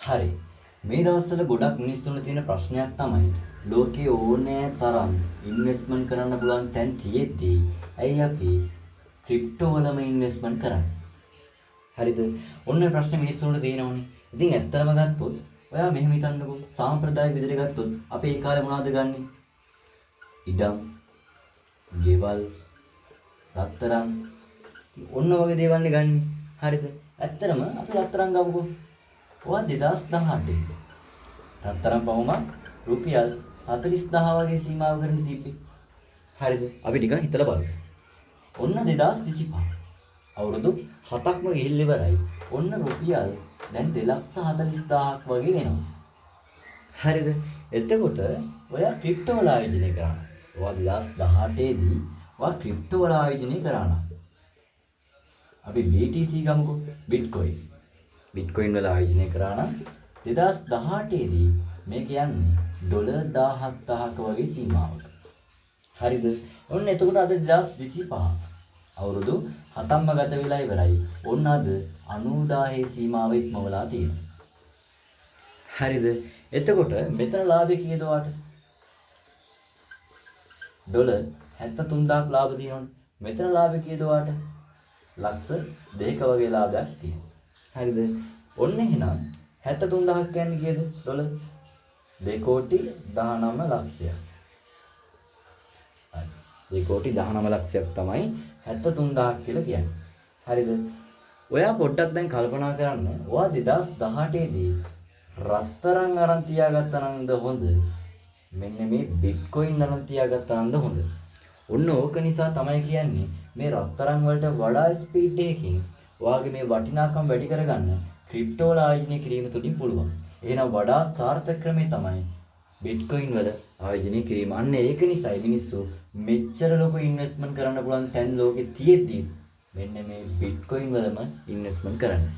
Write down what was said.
හරි. මේ දවස්වල ගොඩක් මිනිස්සුන්ට තියෙන ප්‍රශ්නයක් තමයි ලෝකේ ඕනෑ තරම් ඉන්වෙස්ට්මන්ට් කරන්න පුළුවන් තැන් තියෙද්දි ඇයි අපි ක්‍රිප්ටෝ වලම ඉන්වෙස්ට්මන්ට් කරන්නේ? හරිද? ඔන්න ඔය ප්‍රශ්නේ මිනිස්සුන්ට තියෙනවනේ. ඉතින් ඇත්තම ගත්තොත් ඔයා මෙහෙම හිතන්නකෝ සාම්ප්‍රදායික විදිහට ගත්තොත් අපි ඒ කාලේ මොනවද ගන්නෙ? ඉඩම්, ගෙවල්, රත්තරන් ඔන්න වගේ දේවල් නේ ගන්නෙ. හරිද? ඇත්තටම අපි රත්තරන් ගමුකෝ. ඔයා 2018 රත්තරන් පවුමක් රුපියල් 40000 වගේ සීමාවකට තිබ්බේ. හරිද? අපි ටිකක් හිතලා බලමු. ඔන්න 2025 අවුරුදු 7ක්ම ගිහිල්ලා ඉවරයි. ඔන්න රුපියල් දැන් 240000ක් වගේ වෙනවා. හරිද? එතකොට ඔයා ක්‍රිප්ටෝ වල ආයෝජනය කරා. ඔයා 2018 දී ඔයා ක්‍රිප්ටෝ වල ආයෝජනය කරා නම් අපි BTC ගමුකෝ බිට්කොයින්. බිට්කොයින් වල ආයෝජනය කරා නම් 2018 දී මේ කියන්නේ ඩොලර් 17000ක වගේ සීමාවක. හරිද? ඔන්න එතකොට අද 2025 අවුරුදු 7ක්ම ගත වෙලා ඉවරයි. ඔන්න අද 90000 සීමාව ඉක්මවලා තියෙනවා. හරිද? එතකොට මෙතන ලාභය කීයද ඔයාට? ඩොලර් 73000ක් ලාභ තියෙනවනේ. මෙතන ලාභය කීයද ඔයාට? ලක්ෂ 2ක වගේ ලාභයක් තියෙනවා. හරිද? ඔන්න එහෙනම් 73000ක් කියන්නේ කීයද ඩොලර්? 2,19 ලක්ෂයක්. හරි. 2,19 ලක්ෂයක් තමයි 73000ක් කියලා කියන්නේ. හරිද? ඔයා පොඩ්ඩක් දැන් කල්පනා කරන්න. ඔයා 2018 දී රත්තරන් අරන් තියාගත්තා නම්ද හොඳ? මෙන්න මේ බිට්කොයින් අරන් තියාගත්තා නම්ද හොඳ? ඔන්න ඕක නිසා තමයි කියන්නේ මේ රත්තරන් වලට වඩා ස්පීඩ් එකකින් ඔයාගේ මේ වටිනාකම් වැඩි කරගන්න ක්‍රිප්ටෝ වල ආයෝජනය කිරීම තුලින් පුළුවන්. එහෙනම් වඩා සාර්ථක ක්‍රමය තමයි බිට්කොයින් වල ආයෝජනය කිරීම. අන්න ඒක නිසායි මිනිස්සු මෙච්චර ලොකු ඉන්වෙස්ට්මන්ට් කරන්න පුළුවන් තැන් ලෝකේ තියෙද්දි මෙන්න මේ බිට්කොයින් වලම ඉන්වෙස්ට්මන්ට් කරන්නේ.